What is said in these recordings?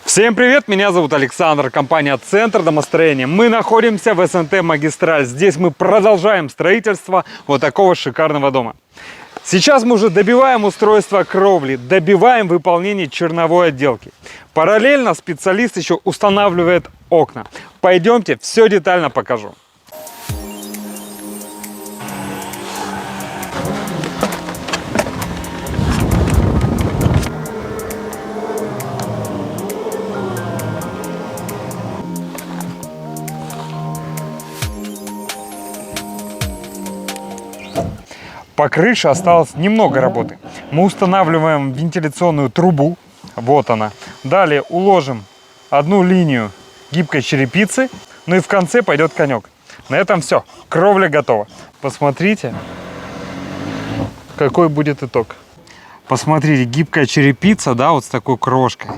Всем привет, меня зовут Александр, компания Центр домостроения. Мы находимся в СНТ Магистраль. Здесь мы продолжаем строительство вот такого шикарного дома. Сейчас мы уже добиваем устройство кровли, добиваем выполнение черновой отделки. Параллельно специалист еще устанавливает окна. Пойдемте, все детально покажу. По крыше осталось немного работы. Мы устанавливаем вентиляционную трубу. Вот она. Далее уложим одну линию гибкой черепицы. Ну и в конце пойдет конек. На этом все. Кровля готова. Посмотрите, какой будет итог. Посмотрите, гибкая черепица, да, вот с такой крошкой.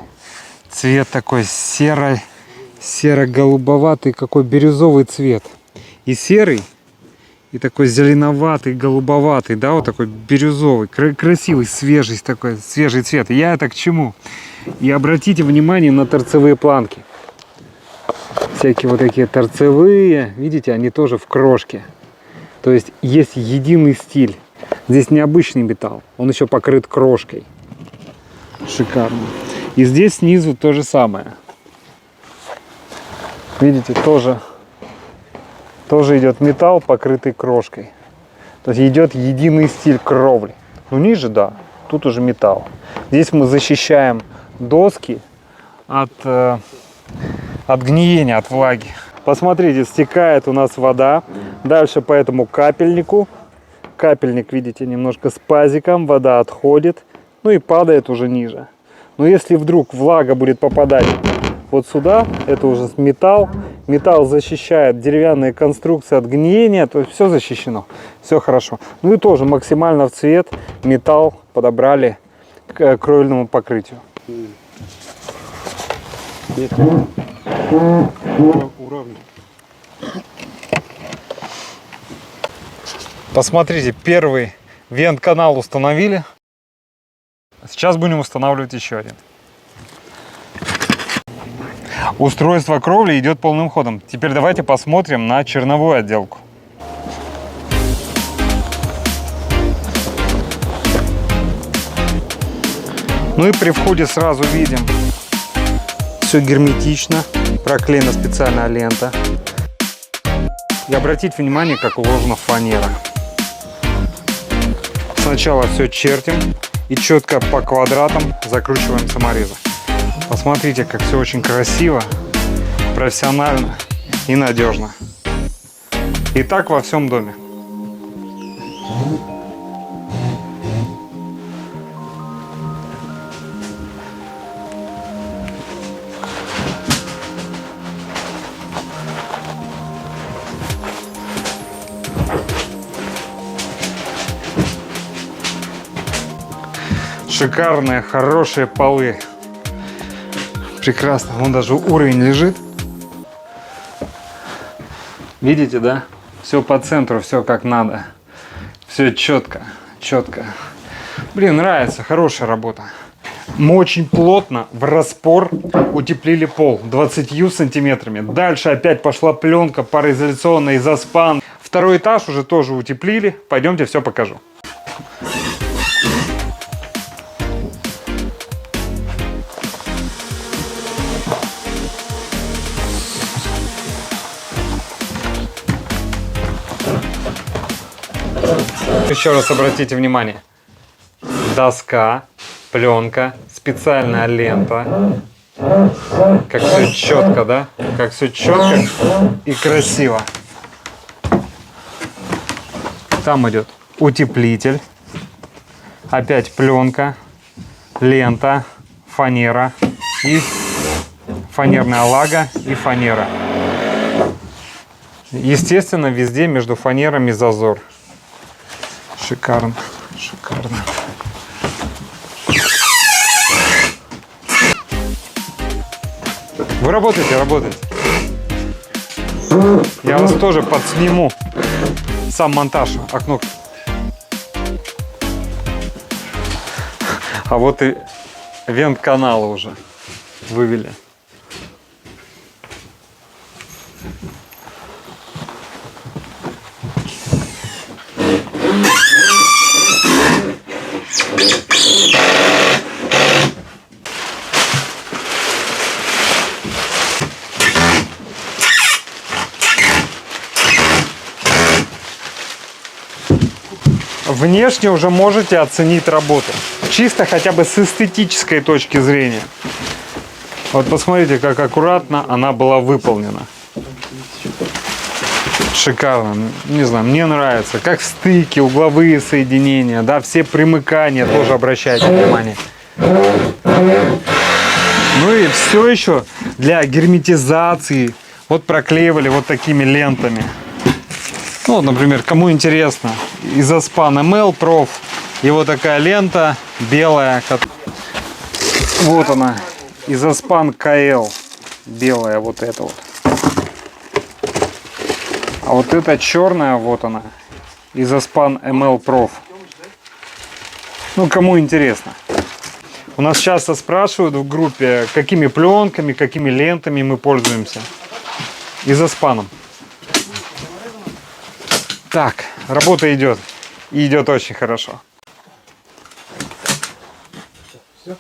Цвет такой серо-голубоватый, какой бирюзовый цвет. И серый. И такой зеленоватый, голубоватый, да, вот такой бирюзовый, красивый, свежий такой, свежий цвет. Я это к чему? И обратите внимание на торцевые планки. Всякие вот такие торцевые, видите, они тоже в крошке. То есть есть единый стиль. Здесь необычный металл, он еще покрыт крошкой. Шикарно. И здесь снизу то же самое. Видите, тоже идет металл, покрытый крошкой. То есть идет единый стиль кровли. Ну ниже, да, тут уже металл. Здесь мы защищаем доски от гниения, от влаги. Посмотрите, стекает у нас вода. Дальше по этому капельнику. Капельник, видите, немножко с пазиком. Вода отходит. Ну и падает уже ниже. Но если вдруг влага будет попадать вот сюда, это уже металл. Металл защищает деревянные конструкции от гниения, то есть все защищено, все хорошо. Ну и тоже максимально в цвет металл подобрали к кровельному покрытию. Посмотрите, первый вент-канал установили. Сейчас будем устанавливать еще один. Устройство кровли идет полным ходом. Теперь давайте посмотрим на черновую отделку. Ну и при входе сразу видим, все герметично, проклеена специальная лента. И обратите внимание, как уложена фанера. Сначала все чертим и четко по квадратам закручиваем саморезы. Посмотрите, как все очень красиво, профессионально и надежно. И так во всем доме. Шикарные, хорошие полы. Прекрасно, вон даже уровень лежит. Видите, да? Все по центру, все как надо. Все четко, четко. Блин, нравится, хорошая работа. Мы очень плотно в распор утеплили пол 20 сантиметрами. Дальше опять пошла пленка пароизоляционная изоспан. Второй этаж уже тоже утеплили. Пойдемте, все покажу. Еще раз обратите внимание. Доска, пленка, специальная лента. Как все четко, да? Как все четко и красиво. Там идет утеплитель. Опять пленка, лента, фанера и фанерная лага и фанера. Естественно, везде между фанерами зазор. Шикарно, шикарно. Вы работаете, работаете. Я вас тоже подсниму. Сам монтаж, окно. А вот и вент-каналы уже. вывели. Внешне уже можете оценить работу. Чисто хотя бы с эстетической точки зрения. Вот посмотрите, как аккуратно она была выполнена. Шикарно. Не знаю, мне нравится. Как стыки, угловые соединения, да, все примыкания тоже обращайте внимание. Ну и все еще для герметизации вот проклеивали вот такими лентами. Ну, вот, например, кому интересно, Изоспан ML Prof. И вот такая лента белая. Вот она. Изоспан KL. Белая вот эта вот. А вот эта черная, вот она. Изоспан ML Prof. Ну, кому интересно. У нас часто спрашивают в группе, какими пленками, какими лентами мы пользуемся. Изоспаном. Так, работа идет. И идет очень хорошо. Все.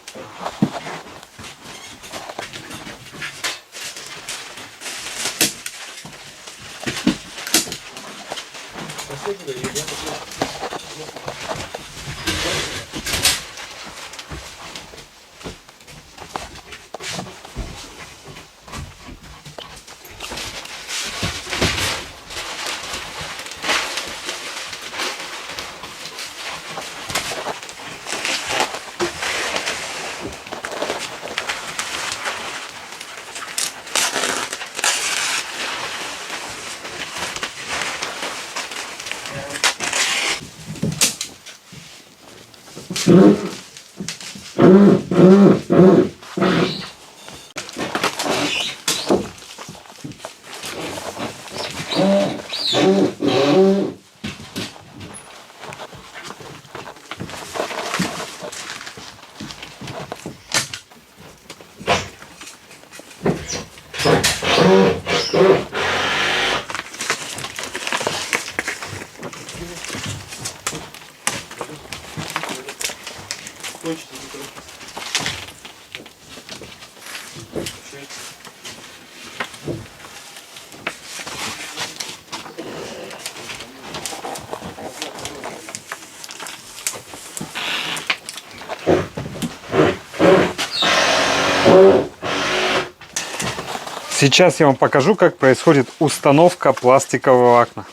Сейчас я вам покажу, как происходит установка пластикового окна.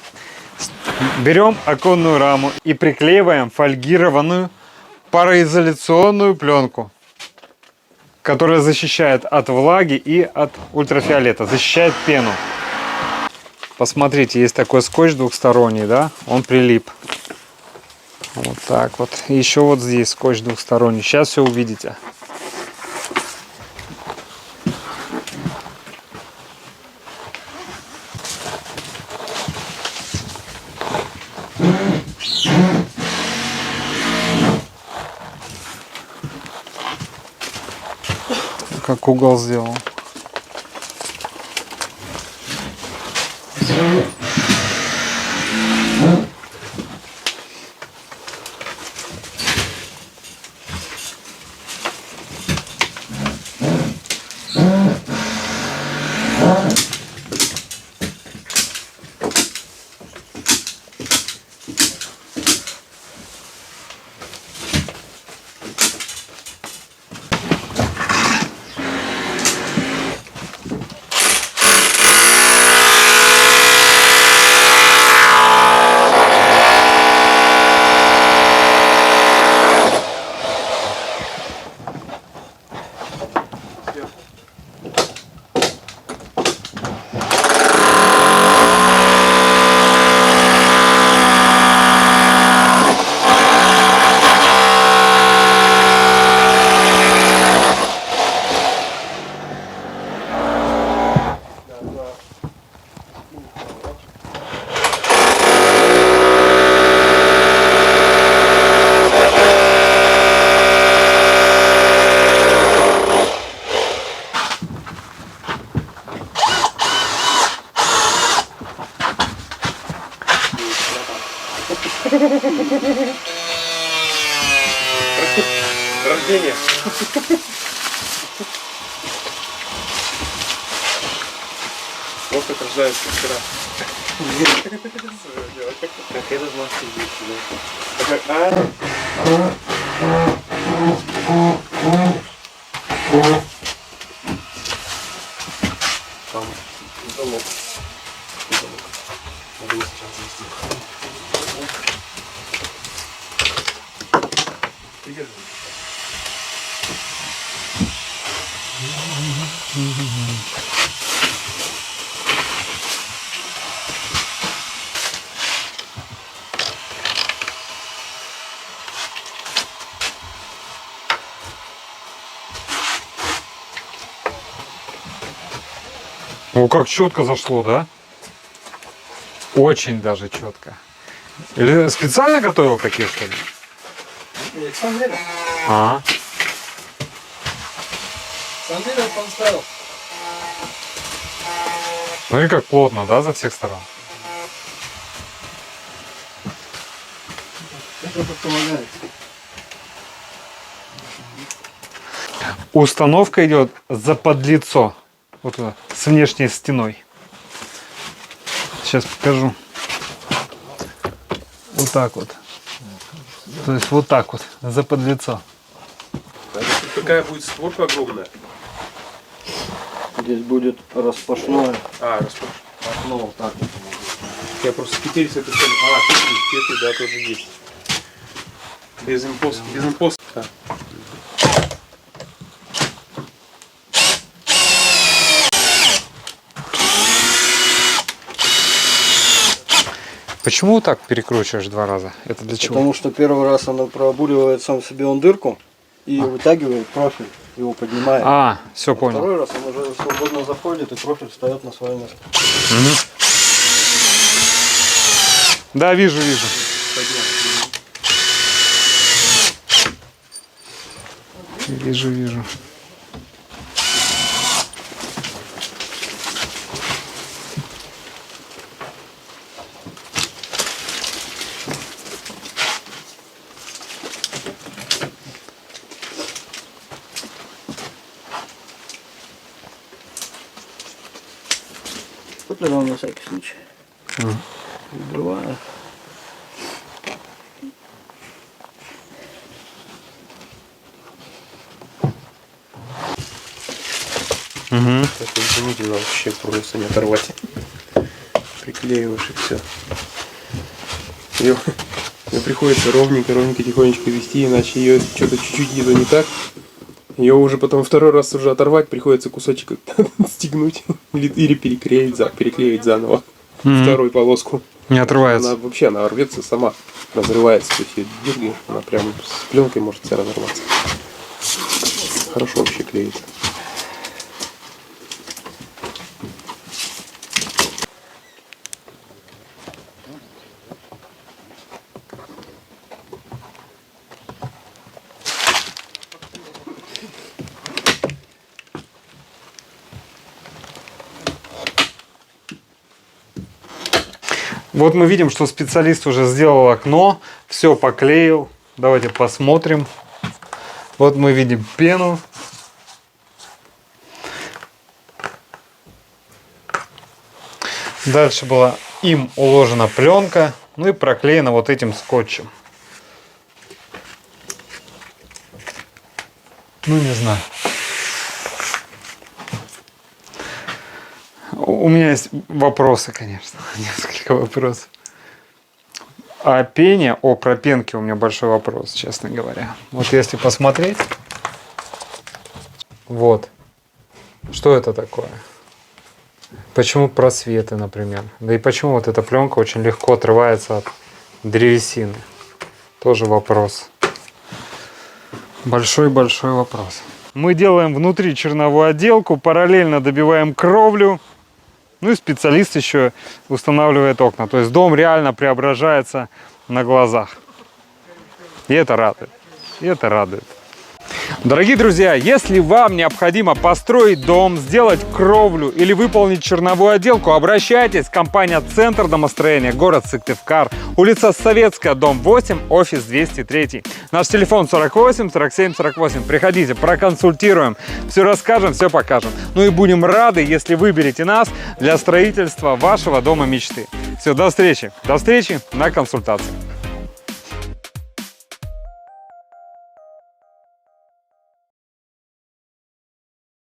Берем оконную раму и приклеиваем фольгированную пароизоляционную пленку, которая защищает от влаги и от ультрафиолета, защищает пену. Посмотрите, есть такой скотч двухсторонний, да, он прилип. Вот так вот. И еще вот здесь скотч двухсторонний. Сейчас все увидите. Как угол сделал. Рождение. Вот как рождается вчера. Как этот маски здесь, да? Там замок. Надо его сейчас завести. Придерживай. О, как четко зашло, да? Очень даже четко. Или специально готовил такие, что ли? Нет, сам делал. А. Сам делал, он ставил. Смотри, как плотно, да, за всех сторон? Это помогает. Установка идет заподлицо. Вот туда, с внешней стеной. Сейчас покажу. Вот так вот. То есть вот так вот, заподлицо. Какая будет створка огромная? Здесь будет распашное Распашно. окно вот так вот. Я просто петель с этой стороны. Петли, да, тоже есть. Без импоста. Без импоста. Почему так перекручиваешь два раза? Это для чего? Потому что первый раз она пробуривает сам себе он дырку и вытягивает профиль, его поднимает. А, все понял. Второй раз он уже свободно заходит и профиль встает на свое место. Да, вижу, вижу. Вижу, вижу. Куплено на всякий случай. Бывает. Это изумительно вообще просто не оторвать. Приклеиваешь и все. Ее приходится ровненько тихонечко вести, иначе ее что-то чуть-чуть где-то не так. Ее уже потом второй раз уже оторвать, приходится кусочек стегнуть или переклеить заново вторую полоску. Не отрывается. Она рвется сама, разрывается. То есть ее дергаешь, она прям с пленкой может вся разорваться. Хорошо вообще клеится. Вот мы видим, что специалист уже сделал окно, все поклеил. Давайте посмотрим. Вот мы видим пену. Дальше была им уложена пленка, ну и проклеена вот этим скотчем. Ну не знаю. У меня есть вопросы, конечно, несколько вопросов. О пене, о пропенке у меня большой вопрос, честно говоря. Вот если посмотреть, вот, что это такое? Почему просветы, например? Да и почему вот эта пленка очень легко отрывается от древесины? Тоже вопрос. Большой-большой вопрос. Мы делаем внутри черновую отделку, параллельно добиваем кровлю. Ну и специалист еще устанавливает окна. То есть дом реально преображается на глазах. И это радует. И это радует. Дорогие друзья, если вам необходимо построить дом, сделать кровлю или выполнить черновую отделку, обращайтесь. Компания «Центр домостроения», город Сыктывкар, улица Советская, дом 8, офис 203. Наш телефон 48 47 48. Приходите, проконсультируем, все расскажем, все покажем. Ну и будем рады, если выберете нас для строительства вашего дома мечты. Все, до встречи на консультации.